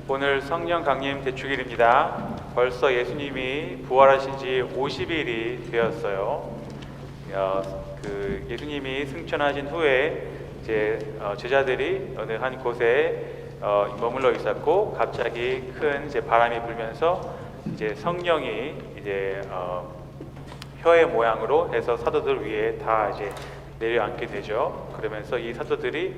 오늘 성령 강림 대축일입니다. 벌써 예수님이 부활하신 지 50일이 되었어요. 예수님이 승천하신 후에 이제 제자들이 어느 한 곳에 머물러 있었고, 갑자기 큰 이제 바람이 불면서 이제 성령이 이제 혀의 모양으로 해서 사도들 위에 다 이제 내려앉게 되죠. 그러면서 이 사도들이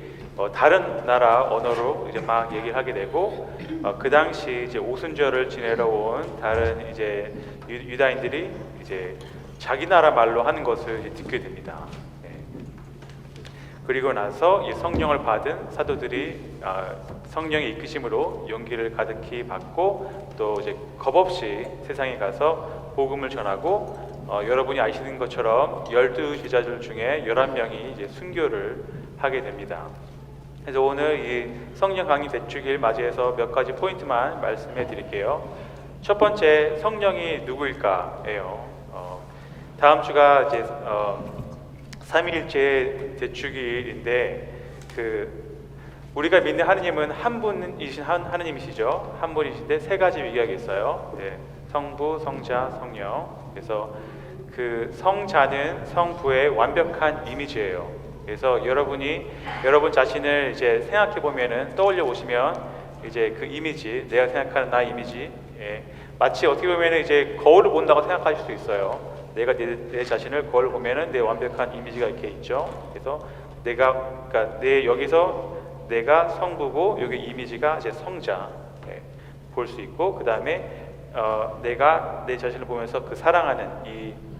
다른 나라 언어로 이제 막 얘기를 하게 되고, 그 당시 이제 오순절을 지내러 온 다른 이제 유다인들이 이제 자기 나라 말로 하는 것을 이제 듣게 됩니다. 네. 그리고 나서 이 성령을 받은 사도들이 성령의 이끄심으로 용기를 가득히 받고, 또 이제 겁없이 세상에 가서 복음을 전하고, 여러분이 아시는 것처럼 12제자들 중에 11명이 이제 순교를 하게 됩니다. 그래서 오늘 이 성령 강림 대축일 맞이해서 몇 가지 포인트만 말씀해 드릴게요. 첫 번째, 성령이 누구일까예요. 다음 주가 이제 3일째 대축일인데, 우리가 믿는 하느님은 한 분이신 하느님이시죠. 한 분이신데 세 가지 위격이 있어요. 네, 성부, 성자, 성령. 그래서 그 성자는 성부의 완벽한 이미지예요. 그래서 여러분 자신을 이제 생각해 보면은, 떠올려 보시면 이제 그 이미지, 내가 생각하는 나의 이미지, 마치 어떻게 보면은 이제 거울을 본다고 생각하실 수 있어요. 내가 내 자신을 거울 보면은 내 완벽한 이미지가 이렇게 있죠. 그래서 그러니까 여기서 내가 성부고, 여기 이미지가 이제 성자 볼 수 있고, 그 다음에 내가 내 자신을 보면서 그 사랑하는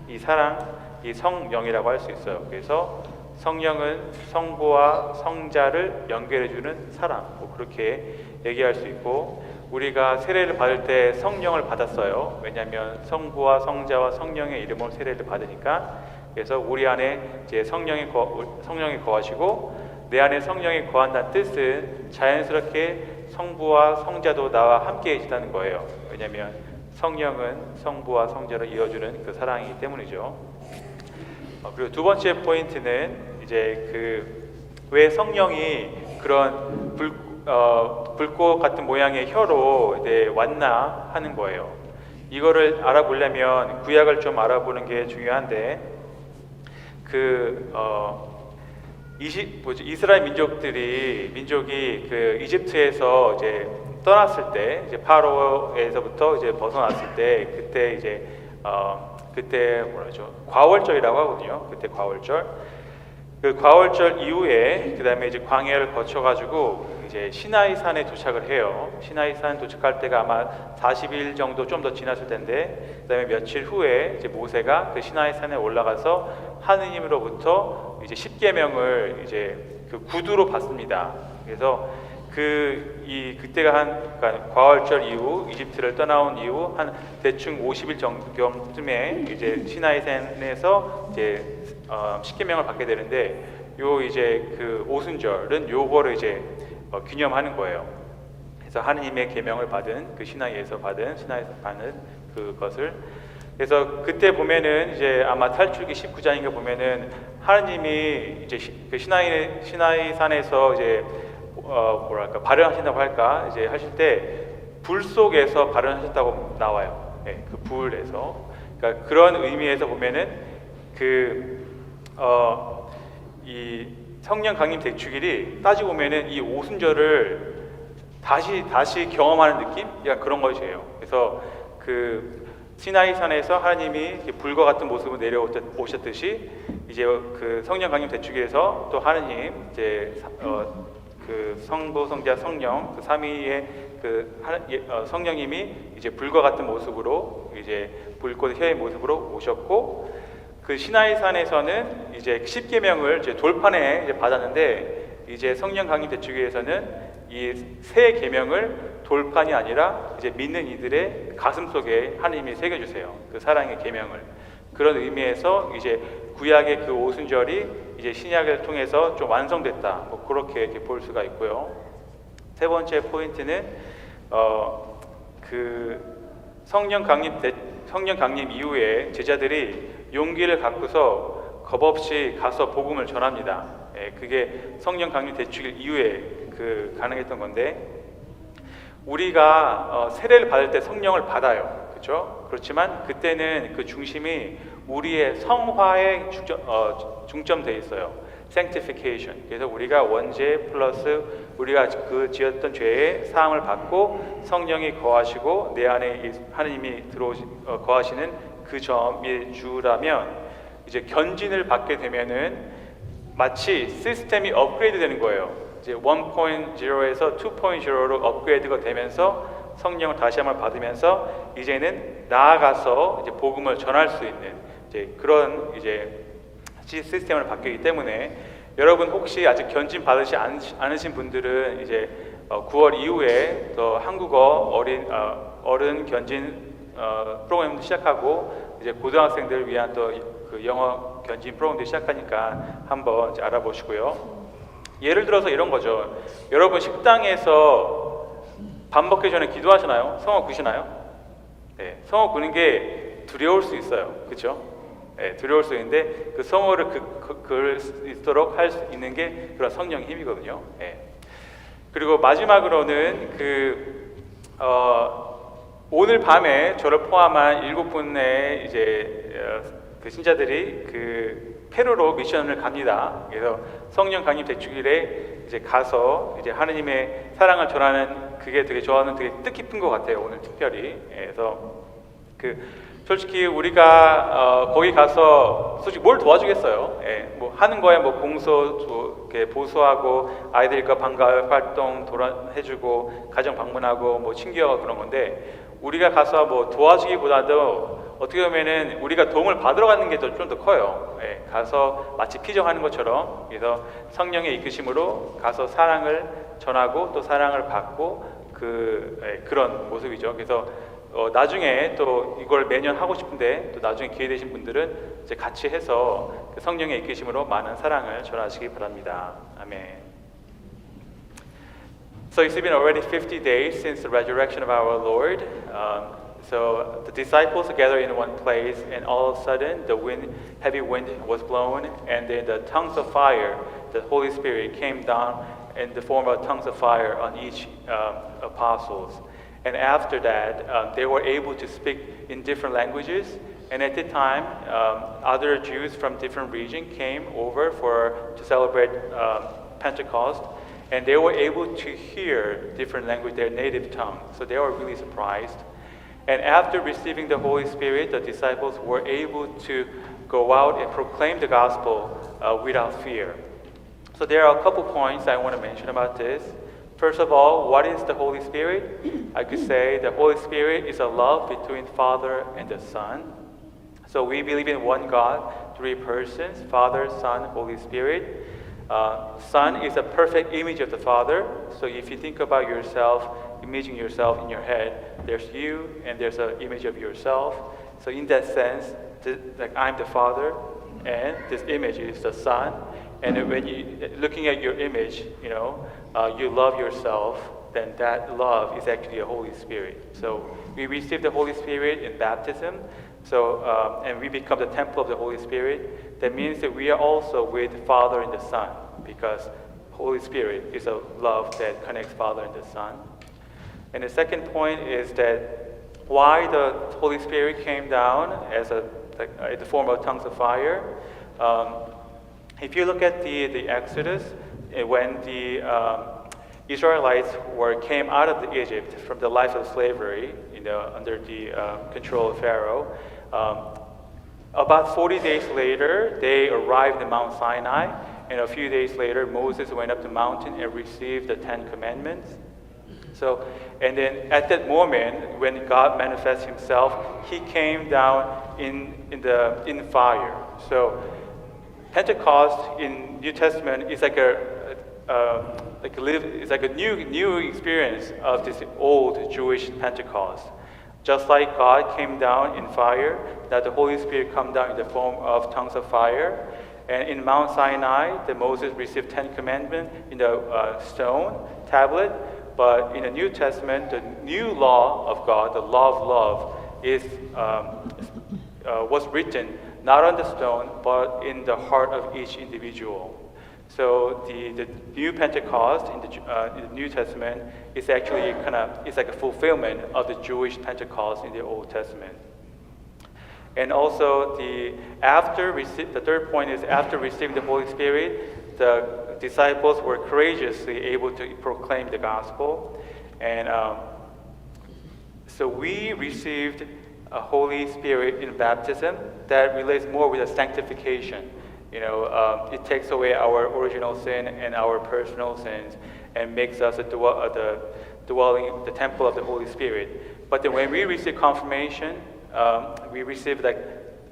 이 사랑, 이 성령이라고 할 수 있어요. 그래서 성령은 성부와 성자를 연결해주는 사랑, 그렇게 얘기할 수 있고, 우리가 세례를 받을 때 성령을 받았어요. 왜냐하면 성부와 성자와 성령의 이름으로 세례를 받으니까. 그래서 우리 안에 이제 성령이 거하시고, 내 안에 성령이 거한다는 뜻은 자연스럽게 성부와 성자도 나와 함께 계시다는 거예요. 왜냐하면 성령은 성부와 성자를 이어주는 그 사랑이기 때문이죠. 그리고 두 번째 포인트는 이제 왜 성령이 그런 불꽃 같은 모양의 혀로 왔나 하는 거예요. 이거를 알아보려면 구약을 좀 알아보는 게 중요한데, 이스라엘 민족이 이집트에서 이제 떠났을 때, 이제 파로에서부터 이제 벗어났을 때, 그때 과월절이라고 하거든요. 그때 과월절. 그 과월절 이후에 그다음에 이제 광야를 거쳐가지고 이제 시나이 산에 도착을 해요. 시나이 산 도착할 때가 아마 40일 정도 좀 더 지났을 텐데, 그다음에 며칠 후에 이제 모세가 그 시나이 산에 올라가서 하느님으로부터 이제 십계명을 이제 그 구두로 받습니다. 그래서 그때가 그러니까 과월절 이후, 이집트를 떠나온 이후 한 대충 50일 정도쯤에 이제 시나이 산에서 이제 십계명을 받게 되는데, 이제 그 오순절은 요거를 이제 기념하는 거예요. 그래서 하느님의 계명을 받은 시나이에서 받은 그것을, 그래서 그때 보면은 이제 아마 탈출기 19장인가 보면은 하느님이 이제 그 시나이 산에서 이제 발언하신다고 할까, 이제 하실 때 불 속에서 발언하셨다고 나와요. 그 불에서. 그러니까 그런 의미에서 보면은 이 성령 강림 대축일이 따지고 보면은 이 오순절을 다시 경험하는 느낌? 약간 그런 것이에요. 그래서 시나이 산에서 하나님이 불과 같은 모습으로 내려오셨듯이, 이제 그 성령 강림 대축일에서 또 하나님 이제 성부, 성자, 성령 삼위의 성령님이 이제 불과 같은 모습으로, 이제 불꽃의 혀의 모습으로 오셨고, 그 시나이 산에서는 이제 십계명을 이제 돌판에 이제 받았는데, 이제 성령 강림 대축일에서는 이 새 계명을 돌판이 아니라 이제 믿는 이들의 가슴 속에 하나님이 새겨주세요. 그 사랑의 계명을. 그런 의미에서 이제 구약의 그 오순절이 이제 신약을 통해서 좀 완성됐다, 그렇게 이렇게 볼 수가 있고요. 세 번째 포인트는 성령 강림 이후에 제자들이 용기를 갖고서 겁 없이 가서 복음을 전합니다. 그게 성령 강림 대축일 이후에 가능했던 건데, 우리가 세례를 받을 때 성령을 받아요. 그렇죠? 그렇지만 그때는 그 중심이 우리의 성화에 중점되어 있어요. sanctification. 그래서 우리가 원죄 플러스 우리가 그 지었던 죄의 사함을 받고 성령이 거하시고 내 안에 하느님이 거하시는 그 점이 주라면, 이제 견진을 받게 되면은 마치 시스템이 업그레이드 되는 거예요. 이제 1.0에서 2.0로 업그레이드가 되면서 성령을 다시 한번 받으면서 이제는 나아가서 이제 복음을 전할 수 있는 이제 그런 이제 시스템을 바뀌기 때문에, 여러분 혹시 아직 견진 받으시 않으신 분들은 이제 9월 이후에 더 한국어 어른 견진 프로그램도 시작하고, 이제 고등학생들을 위한 또 그 영어 견진 프로그램도 시작하니까 한번 이제 알아보시고요. 예를 들어서 이런 거죠. 여러분 식당에서 밥 먹기 전에 기도하시나요? 성어 구시나요? 네, 성어 구는 게 두려울 수 있어요. 그렇죠? 네, 두려울 수 있는데 그 성어를 그을 수 있도록 할 수 있는 게 그런 성령의 힘이거든요. 네. 그리고 마지막으로는 오늘 밤에 저를 포함한 7분의 이제 그 신자들이 페루로 미션을 갑니다. 그래서 성령 강림 대축일에 이제 가서 이제 하느님의 사랑을 전하는, 그게 되게 저는 되게 뜻깊은 것 같아요. 오늘 특별히. 그래서 솔직히 우리가 거기 가서 솔직히 뭘 도와주겠어요? 뭐 하는 거야, 뭐 공소 이렇게 보수하고 아이들과 방과 활동 해주고 가정 방문하고 뭐 친교하고 그런 건데, 우리가 가서 뭐 도와주기보다도 어떻게 보면은 우리가 도움을 받으러 가는 게 좀 더 커요. 가서 마치 피정하는 것처럼, 그래서 성령의 이끄심으로 가서 사랑을 전하고 또 사랑을 받고 그런 모습이죠. 그래서 나중에 또 이걸 매년 하고 싶은데 또 나중에 기회 되신 분들은 이제 같이 해서 그 성령의 이끄심으로 많은 사랑을 전하시기 바랍니다. 아멘. So it's been already 50 days since the resurrection of our Lord. So the disciples gathered in one place, and all of a sudden heavy wind was blown, and then the tongues of fire, the Holy Spirit came down in the form of tongues of fire on each apostles. And after that, they were able to speak in different languages. And at the time, other Jews from different regions came over to celebrate Pentecost. And they were able to hear different language, their native tongue. So they were really surprised. And after receiving the Holy Spirit, the disciples were able to go out and proclaim the gospel without fear. So there are a couple points I want to mention about this. First of all, what is the Holy Spirit? I could say the Holy Spirit is a love between Father and the Son. So we believe in one God, three persons, Father, Son, Holy Spirit. Son is a perfect image of the Father. So if you think about yourself, imaging yourself in your head, there's you and there's an image of yourself. So in that sense, like I'm the Father and this image is the Son. And when you looking at your image, you love yourself, then that love is actually a Holy Spirit. So we receive the Holy Spirit in baptism. So and we become the temple of the Holy Spirit. That means that we are also with Father and the Son, because Holy Spirit is a love that connects Father and the Son. And the second point is that why the Holy Spirit came down in the form of tongues of fire. If you look at the Exodus, when the Israelites came out of Egypt from the life of slavery, under the control of Pharaoh, about 40 days later, they arrived in Mount Sinai, and a few days later, Moses went up the mountain and received the 10 Commandments. So, and then at that moment, when God manifests Himself, He came down in fire. So, Pentecost in New Testament is like a new experience of this old Jewish Pentecost. Just like God came down in fire, that the Holy Spirit come down in the form of tongues of fire. And in Mount Sinai, Moses received 10 Commandments in the stone tablet. But in the New Testament, the new law of God, the law of love, was written not on the stone, but in the heart of each individual. So the new Pentecost in the New Testament is actually it's like a fulfillment of the Jewish Pentecost in the Old Testament. And also the third point is after receiving the Holy Spirit, the disciples were courageously able to proclaim the gospel. And so we received a Holy Spirit in baptism that relates more with the sanctification. It takes away our original sin and our personal sins and makes us the temple of the Holy Spirit. But then when we receive confirmation, we receive like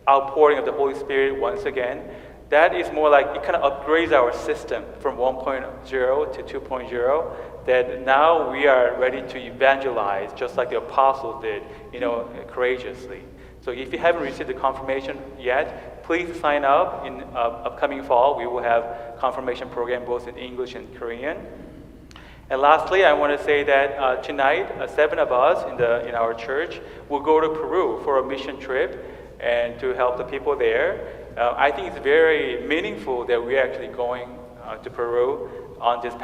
outpouring of the Holy Spirit once again. That is more like it kind of upgrades our system from 1.0 to 2.0. That now we are ready to evangelize just like the apostles did, courageously. So if you haven't received the confirmation yet, please sign up. In upcoming fall, we will have confirmation program both in English and Korean. And lastly, I want to say that tonight, 7 of us in our church will go to Peru for a mission trip and to help the people there. I think it's very meaningful that we're actually going to Peru on this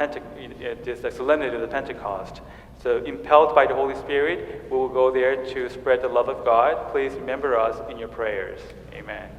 solemnity of the Pentecost. So impelled by the Holy Spirit, we will go there to spread the love of God. Please remember us in your prayers. Amen.